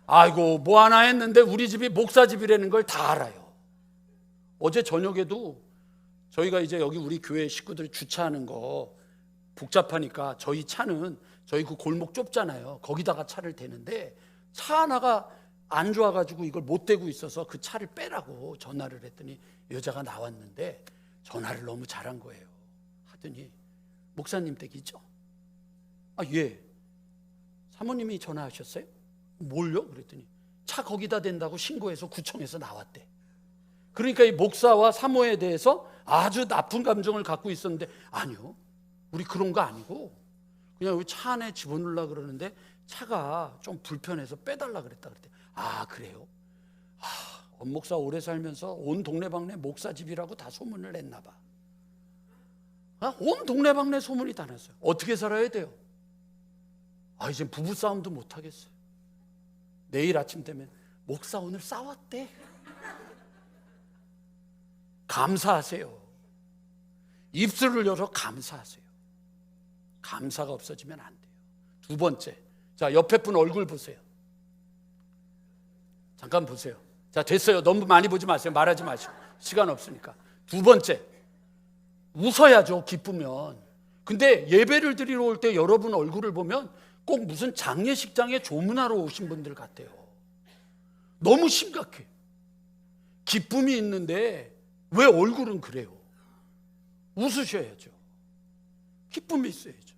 Speaker 1: 아이고 뭐 하나 했는데 우리 집이 목사집이라는 걸 다 알아요. 어제 저녁에도 저희가 이제 여기 우리 교회 식구들이 주차하는 거 복잡하니까, 저희 차는 저희 그 골목 좁잖아요. 거기다가 차를 대는데 차 하나가 안 좋아가지고 이걸 못 대고 있어서 그 차를 빼라고 전화를 했더니 여자가 나왔는데 전화를 너무 잘한 거예요. 하더니, 목사님 댁이죠? 예. 사모님이 전화하셨어요? 뭘요? 그랬더니 차 거기다 댄다고 신고해서 구청에서 나왔대. 그러니까 이 목사와 사모에 대해서 아주 나쁜 감정을 갖고 있었는데, 아니요, 우리 그런 거 아니고 그냥 여기 차 안에 집어넣으려고 그러는데 차가 좀 불편해서 빼달라 그랬다 그랬대. 그래요? 엄 목사 오래 살면서 온 동네방네 목사집이라고 다 소문을 냈나 봐. 온 동네방네 소문이 다 났어요. 어떻게 살아야 돼요? 이제 부부싸움도 못 하겠어요. 내일 아침 되면 목사 오늘 싸웠대. 감사하세요. 입술을 열어 감사하세요. 감사가 없어지면 안 돼요. 두 번째, 자 옆에 분 얼굴 보세요. 잠깐 보세요. 자 됐어요. 너무 많이 보지 마세요. 말하지 마시고, 시간 없으니까. 두 번째, 웃어야죠. 기쁘면. 근데 예배를 드리러 올 때 여러분 얼굴을 보면 꼭 무슨 장례식장에 조문하러 오신 분들 같아요. 너무 심각해. 기쁨이 있는데 왜 얼굴은 그래요? 웃으셔야죠. 기쁨이 있어야죠.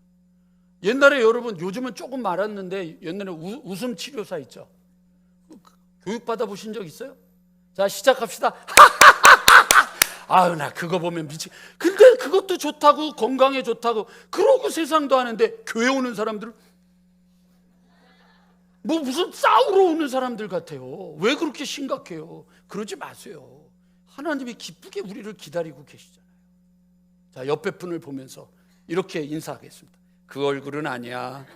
Speaker 1: 옛날에 여러분, 요즘은 조금 말았는데 옛날에 웃음 치료사 있죠? 교육 받아보신 적 있어요? 자 시작합시다. 나 그거 보면 미치. 근데 그것도 좋다고, 건강에 좋다고 그러고 세상도 하는데, 교회 오는 사람들은 뭐 무슨 싸우러 오는 사람들 같아요. 왜 그렇게 심각해요? 그러지 마세요. 하나님이 기쁘게 우리를 기다리고 계시잖아요. 자 옆에 분을 보면서 이렇게 인사하겠습니다. 그 얼굴은 아니야.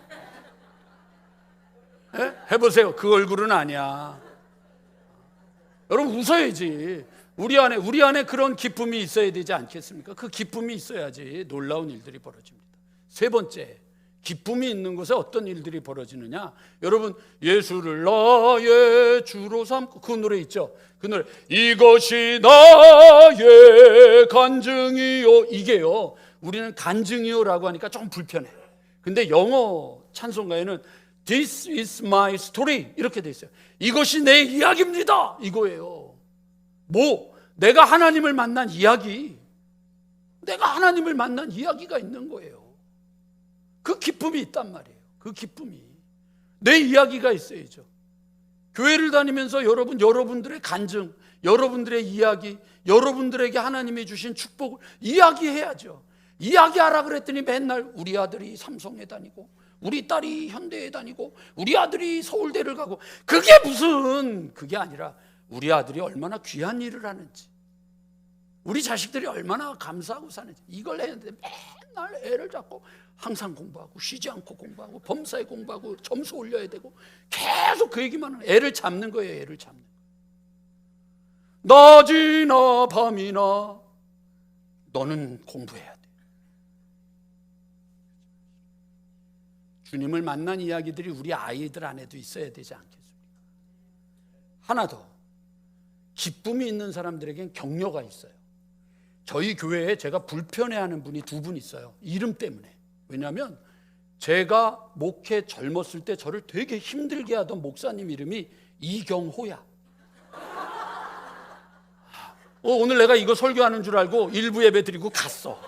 Speaker 1: 해보세요. 그 얼굴은 아니야. 여러분 웃어야지. 우리 안에 그런 기쁨이 있어야 되지 않겠습니까? 그 기쁨이 있어야지 놀라운 일들이 벌어집니다. 세 번째, 기쁨이 있는 곳에 어떤 일들이 벌어지느냐? 여러분, 예수를 나의 주로 삼고, 그 노래 있죠? 그 노래, 이것이 나의 간증이요. 이게요, 우리는 간증이요라고 하니까 좀 불편해. 근데 영어 찬송가에는 This is my story 이렇게 돼 있어요. 이것이 내 이야기입니다, 이거예요. 뭐? 내가 하나님을 만난 이야기, 내가 하나님을 만난 이야기가 있는 거예요. 그 기쁨이 있단 말이에요. 그 기쁨이, 내 이야기가 있어야죠. 교회를 다니면서 여러분들의 간증, 여러분들의 이야기, 여러분들에게 하나님이 주신 축복을 이야기해야죠. 이야기하라 그랬더니 맨날 우리 아들이 삼성에 다니고, 우리 딸이 현대에 다니고, 우리 아들이 서울대를 가고, 그게 무슨, 그게 아니라 우리 아들이 얼마나 귀한 일을 하는지, 우리 자식들이 얼마나 감사하고 사는지, 이걸 했는데 맨날 애를 잡고 항상 공부하고, 쉬지 않고 공부하고, 범사에 공부하고, 점수 올려야 되고, 계속 그 얘기만 하는, 애를 잡는 거예요. 애를 잡는 거예요. 낮이나 밤이나 너는 공부해야 돼. 주님을 만난 이야기들이 우리 아이들 안에도 있어야 되지 않겠습니까? 하나 더, 기쁨이 있는 사람들에겐 격려가 있어요. 저희 교회에 제가 불편해하는 분이 두 분 있어요. 이름 때문에. 왜냐하면 제가 목회 젊었을 때 저를 되게 힘들게 하던 목사님 이름이 이경호야. 오늘 내가 이거 설교하는 줄 알고 일부 예배 드리고 갔어.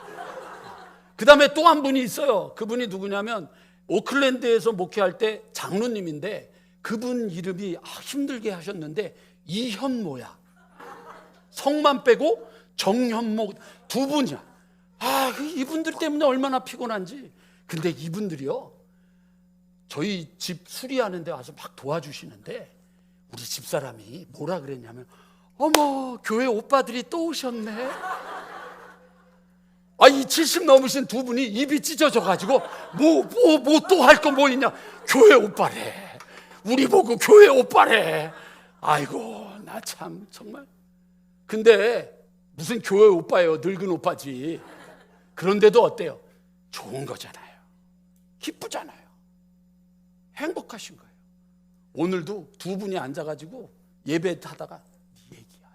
Speaker 1: 그 다음에 또 한 분이 있어요. 그분이 누구냐면 오클랜드에서 목회할 때 장로님인데, 그분 이름이 힘들게 하셨는데 이현모야. 성만 빼고 정현모, 두 분이야. 이분들 때문에 얼마나 피곤한지. 근데 이분들이요, 저희 집 수리하는 데 와서 막 도와주시는데, 우리 집사람이 뭐라 그랬냐면, 어머, 교회 오빠들이 또 오셨네. 이 70 넘으신 두 분이 입이 찢어져가지고 뭐 또 할 거 뭐 있냐, 교회 오빠래, 우리 보고 교회 오빠래. 아이고, 나 참 정말. 근데 무슨 교회 오빠예요, 늙은 오빠지. 그런데도 어때요? 좋은 거잖아요. 기쁘잖아요. 행복하신 거예요. 오늘도 두 분이 앉아가지고 예배하다가 네 얘기야,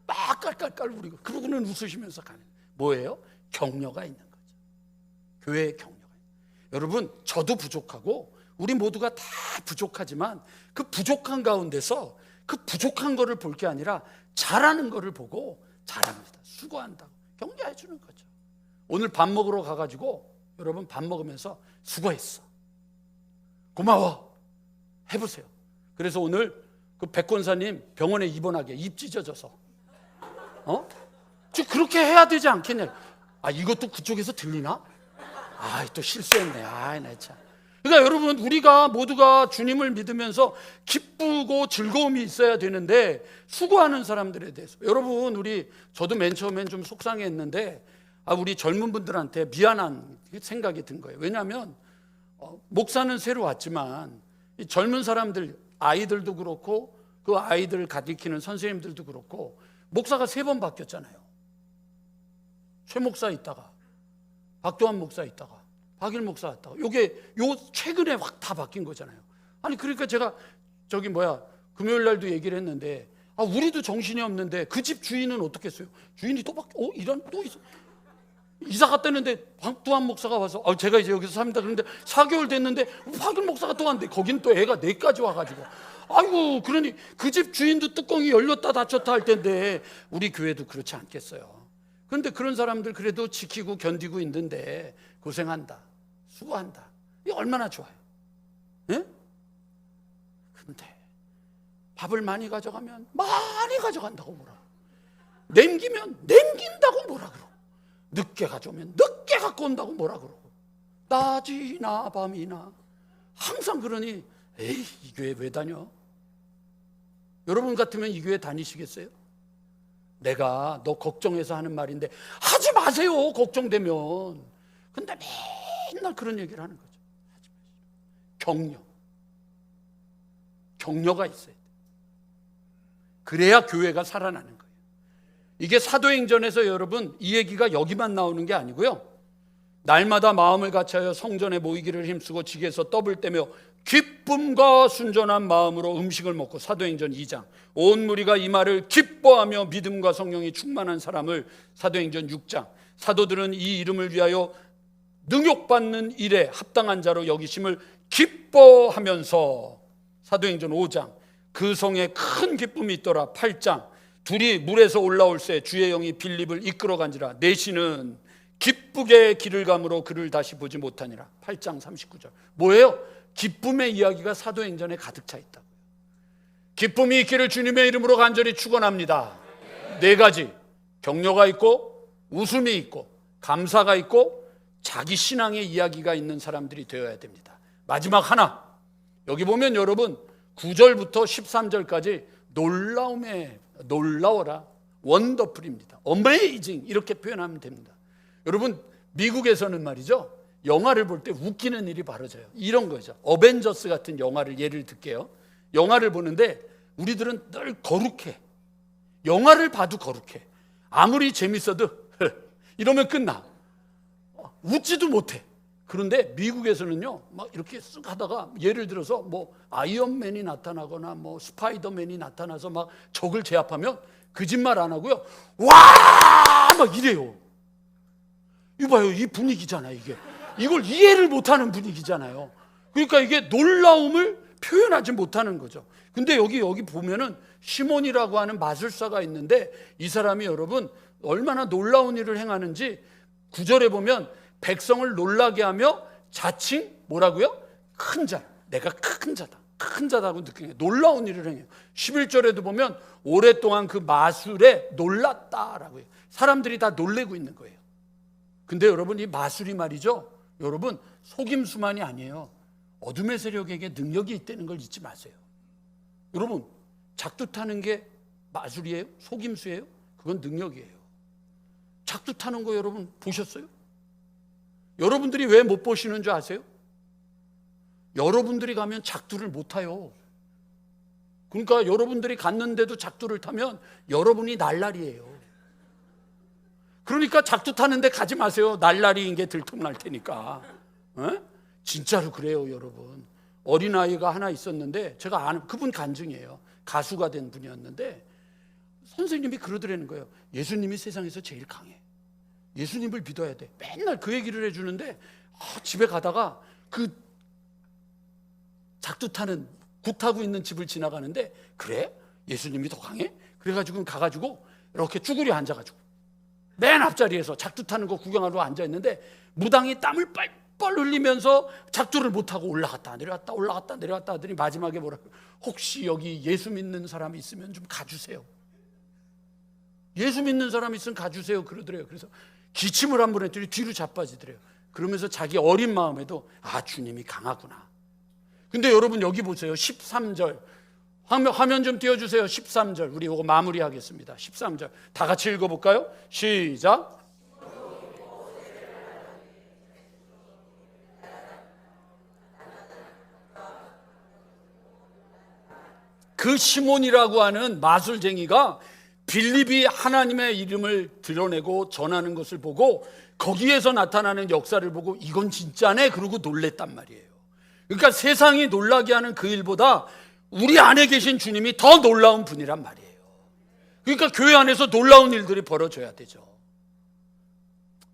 Speaker 1: 막 깔깔깔 우리고, 그러고는 웃으시면서 가는, 뭐예요? 격려가 있는 거죠. 교회의 격려가 있는 거예요. 여러분, 저도 부족하고 우리 모두가 다 부족하지만, 그 부족한 가운데서 그 부족한 거를 볼 게 아니라 잘하는 거를 보고 잘합니다, 수고한다고 격려해 주는 거죠. 오늘 밥 먹으러 가가지고 여러분 밥 먹으면서 수고했어, 고마워 해보세요. 그래서 오늘 그 백권사님 병원에 입원하게, 입 찢어져서, 그렇게 해야 되지 않겠냐. 이것도 그쪽에서 들리나? 또 실수했네. 나 참. 그러니까 여러분, 우리가 모두가 주님을 믿으면서 기쁘고 즐거움이 있어야 되는데, 수고하는 사람들에 대해서, 여러분, 저도 맨 처음엔 좀 속상했는데, 우리 젊은 분들한테 미안한 생각이 든 거예요. 왜냐하면 목사는 새로 왔지만 이 젊은 사람들, 아이들도 그렇고 그 아이들 가르치는 선생님들도 그렇고, 목사가 3번 바뀌었잖아요. 최 목사 있다가 박도환 목사 있다가 박일 목사 왔다가, 요 최근에 확 다 바뀐 거잖아요. 그러니까 제가 금요일 날도 얘기를 했는데, 우리도 정신이 없는데 그 집 주인은 어떻겠어요? 주인이 또 이런 또 있어. 이사 갔다는데 박도환 목사가 와서, 제가 이제 여기서 삽니다. 그런데 4개월 됐는데 박일 목사가 또 왔는데, 거긴 또 애가 4까지 와가지고, 그러니 그 집 주인도 뚜껑이 열렸다 닫혔다 할 텐데, 우리 교회도 그렇지 않겠어요? 그런데 그런 사람들 그래도 지키고 견디고 있는데 고생한다, 수고한다. 이게 얼마나 좋아요. 예? 그런데 밥을 많이 가져가면 많이 가져간다고 뭐라, 남기면 남긴다고 뭐라 그러고, 늦게 가져오면 늦게 갖고 온다고 뭐라 그러고, 낮이나 밤이나 항상 그러니, 이 교회 왜 다녀? 여러분 같으면 이 교회 다니시겠어요? 내가 너 걱정해서 하는 말인데 하지 마세요, 걱정되면. 근데 맨날 그런 얘기를 하는 거죠. 하지 마시오. 격려가 있어야 돼. 그래야 교회가 살아나는 거예요. 이게 사도행전에서 여러분, 이 얘기가 여기만 나오는 게 아니고요, 날마다 마음을 같이하여 성전에 모이기를 힘쓰고 지게에서 떡을 떼며 기쁨과 순전한 마음으로 음식을 먹고. 사도행전 2장. 온 무리가 이 말을 기뻐하며 믿음과 성령이 충만한 사람을. 사도행전 6장. 사도들은 이 이름을 위하여 능욕받는 일에 합당한 자로 여기심을 기뻐하면서. 사도행전 5장. 그 성에 큰 기쁨이 있더라. 8장. 둘이 물에서 올라올새 주의 영이 빌립을 이끌어 간지라. 내시는 기쁘게 길을 감으로 그를 다시 보지 못하니라. 8장 39절. 뭐예요? 기쁨의 이야기가 사도행전에 가득 차 있다고요. 기쁨이 있기를 주님의 이름으로 간절히 축원합니다. 네 가지. 격려가 있고, 웃음이 있고, 감사가 있고, 자기 신앙의 이야기가 있는 사람들이 되어야 됩니다. 마지막 하나. 여기 보면 여러분 9절부터 13절까지 놀라워라, 원더풀입니다. 어메이징 이렇게 표현하면 됩니다. 여러분 미국에서는 말이죠, 영화를 볼 때 웃기는 일이 벌어져요. 이런 거죠. 어벤져스 같은 영화를 예를 들게요. 영화를 보는데 우리들은 늘 거룩해. 영화를 봐도 거룩해. 아무리 재밌어도 이러면 끝나. 웃지도 못해. 그런데 미국에서는요, 막 이렇게 쓱 하다가 예를 들어서 뭐 아이언맨이 나타나거나 뭐 스파이더맨이 나타나서 막 적을 제압하면 거짓말 안 하고요, 와! 막 이래요. 이거 봐요. 이 분위기잖아요, 이게. 이걸 이해를 못하는 분위기잖아요. 그러니까 이게 놀라움을 표현하지 못하는 거죠. 근데 여기 보면은 시몬이라고 하는 마술사가 있는데 이 사람이 여러분 얼마나 놀라운 일을 행하는지 9절에 보면 백성을 놀라게 하며 자칭 뭐라고요? 큰 자. 내가 큰 자다. 큰 자다고 느끼는 놀라운 일을 행해요. 11절에도 보면 오랫동안 그 마술에 놀랐다라고 해요. 사람들이 다 놀래고 있는 거예요. 근데 여러분 이 마술이 말이죠, 여러분 속임수만이 아니에요. 어둠의 세력에게 능력이 있다는 걸 잊지 마세요. 여러분 작두 타는 게 마술이에요? 속임수예요? 그건 능력이에요. 작두 타는 거 여러분 보셨어요? 여러분들이 왜 못 보시는 줄 아세요? 여러분들이 가면 작두를 못 타요. 그러니까 여러분들이 갔는데도 작두를 타면 여러분이 날라리예요. 그러니까 작두 타는데 가지 마세요. 날라리인 게 들통날 테니까. 에? 진짜로 그래요, 여러분. 어린아이가 하나 있었는데 제가 아는, 그분 간증이에요. 가수가 된 분이었는데 선생님이 그러더라는 거예요. 예수님이 세상에서 제일 강해. 예수님을 믿어야 돼. 맨날 그 얘기를 해주는데 집에 가다가 그 작두 타는 국 타고 있는 집을 지나가는데, 그래? 예수님이 더 강해? 그래가지고 가가지고 이렇게 쭈그려 앉아가지고 맨 앞자리에서 작두 타는 거 구경하러 앉아있는데 무당이 땀을 뻘뻘 흘리면서 작두를 못하고 올라갔다 내려갔다 올라갔다 내려갔다 하더니 마지막에 뭐라고, 혹시 여기 예수 믿는 사람이 있으면 좀 가주세요. 예수 믿는 사람이 있으면 가주세요 그러더래요. 그래서 기침을 한 번 했더니 뒤로 자빠지더래요. 그러면서 자기 어린 마음에도 아, 주님이 강하구나. 근데 여러분 여기 보세요. 13절 화면 좀 띄워주세요. 13절 우리 이거 마무리하겠습니다. 13절 다 같이 읽어볼까요? 시작. 그 시몬이라고 하는 마술쟁이가 빌립이 하나님의 이름을 드러내고 전하는 것을 보고 거기에서 나타나는 역사를 보고 이건 진짜네 그러고 놀랬단 말이에요. 그러니까 세상이 놀라게 하는 그 일보다 우리 안에 계신 주님이 더 놀라운 분이란 말이에요. 그러니까 교회 안에서 놀라운 일들이 벌어져야 되죠.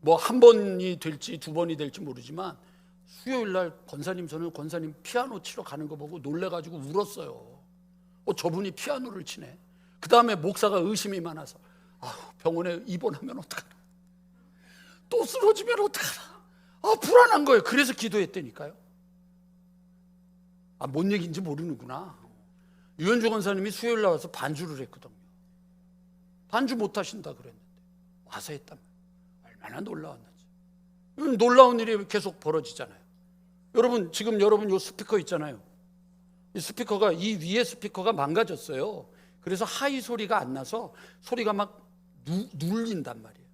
Speaker 1: 뭐 한 번이 될지 두 번이 될지 모르지만 수요일 날 저는 권사님 피아노 치러 가는 거 보고 놀래가지고 울었어요. 저분이 피아노를 치네. 그 다음에 목사가 의심이 많아서 병원에 입원하면 어떡하나, 또 쓰러지면 어떡하나, 불안한 거예요. 그래서 기도했다니까요. 뭔 얘기인지 모르는구나. 유현주 권사님이 수요일 나와서 반주를 했거든요. 반주 못 하신다 그랬는데 와서 했단 말이에요. 얼마나 놀라웠는지. 놀라운 일이 계속 벌어지잖아요. 여러분 지금 여러분 요 스피커 있잖아요. 이 스피커가, 이 위에 스피커가 망가졌어요. 그래서 하이 소리가 안 나서 소리가 막 눌린단 말이에요.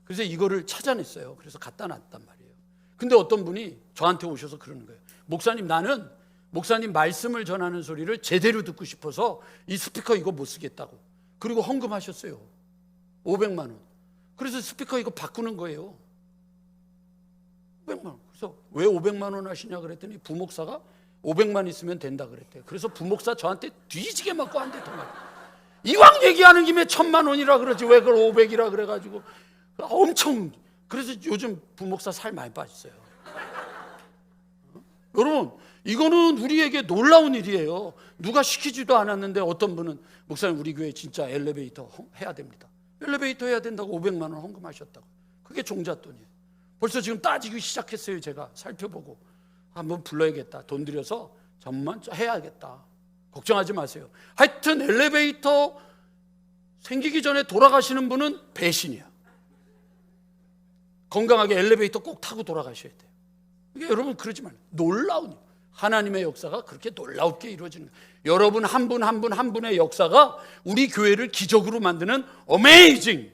Speaker 1: 그래서 이거를 찾아냈어요. 그래서 갖다 놨단 말이에요. 근데 어떤 분이 저한테 오셔서 그러는 거예요. 목사님, 나는 목사님 말씀을 전하는 소리를 제대로 듣고 싶어서 이 스피커 이거 못 쓰겠다고. 그리고 헌금하셨어요. 500만 원. 그래서 스피커 이거 바꾸는 거예요. 500만 원. 그래서 왜 500만 원 하시냐 그랬더니 부목사가 500만 있으면 된다 그랬대요. 그래서 부목사 저한테 뒤지게 맞고 한 대 더 맞고, 이왕 얘기하는 김에 1000만 원이라 그러지 왜 그걸 500이라 그래가지고 엄청. 그래서 요즘 부목사 살 많이 빠졌어요. 여러분, 이거는 우리에게 놀라운 일이에요. 누가 시키지도 않았는데 어떤 분은 목사님 우리 교회 진짜 엘리베이터 해야 됩니다. 엘리베이터 해야 된다고 500만 원 헌금하셨다고. 그게 종잣돈이에요. 벌써 지금 따지기 시작했어요. 제가 살펴보고 한번 불러야겠다. 돈 들여서 전만 해야겠다. 걱정하지 마세요. 하여튼 엘리베이터 생기기 전에 돌아가시는 분은 배신이야. 건강하게 엘리베이터 꼭 타고 돌아가셔야 돼요. 이게 여러분 그러지 말아요. 놀라운 일. 하나님의 역사가 그렇게 놀랍게 이루어지는 거예요. 여러분 한 분 한 분 한 분의 역사가 우리 교회를 기적으로 만드는 어메이징,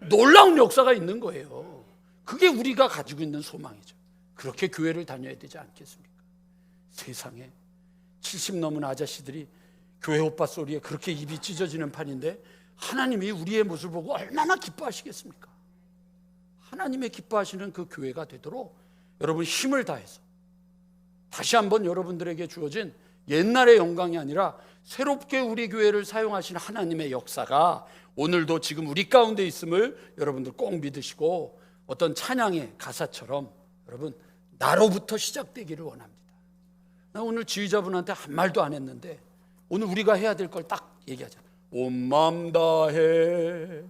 Speaker 1: 놀라운 역사가 있는 거예요. 그게 우리가 가지고 있는 소망이죠. 그렇게 교회를 다녀야 되지 않겠습니까? 세상에 70 넘은 아저씨들이 교회 오빠 소리에 그렇게 입이 찢어지는 판인데 하나님이 우리의 모습을 보고 얼마나 기뻐하시겠습니까? 하나님의 기뻐하시는 그 교회가 되도록 여러분 힘을 다해서 다시 한번 여러분들에게 주어진 옛날의 영광이 아니라 새롭게 우리 교회를 사용하시는 하나님의 역사가 오늘도 지금 우리 가운데 있음을 여러분들 꼭 믿으시고, 어떤 찬양의 가사처럼 여러분 나로부터 시작되기를 원합니다. 나 오늘 지휘자분한테 한 말도 안 했는데 오늘 우리가 해야 될 걸 딱 얘기하자. 온 마음 다해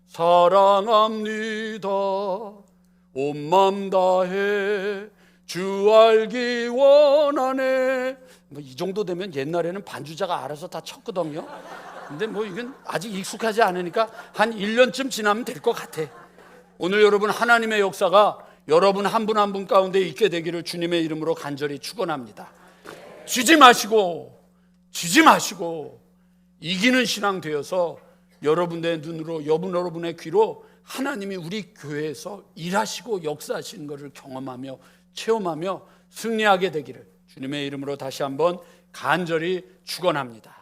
Speaker 1: 사랑합니다. 온 마음 다해 주 알기 원하네. 뭐 이 정도 되면 옛날에는 반주자가 알아서 다 쳤거든요. 근데 뭐 이건 아직 익숙하지 않으니까 한 1년쯤 지나면 될 것 같아. 오늘 여러분 하나님의 역사가 여러분 한 분 한 분 가운데 있게 되기를 주님의 이름으로 간절히 축원합니다. 지지 마시고 이기는 신앙 되어서 여러분의 눈으로, 여러분의 귀로 하나님이 우리 교회에서 일하시고 역사하시는 것을 경험하며 체험하며 승리하게 되기를 주님의 이름으로 다시 한번 간절히 축원합니다.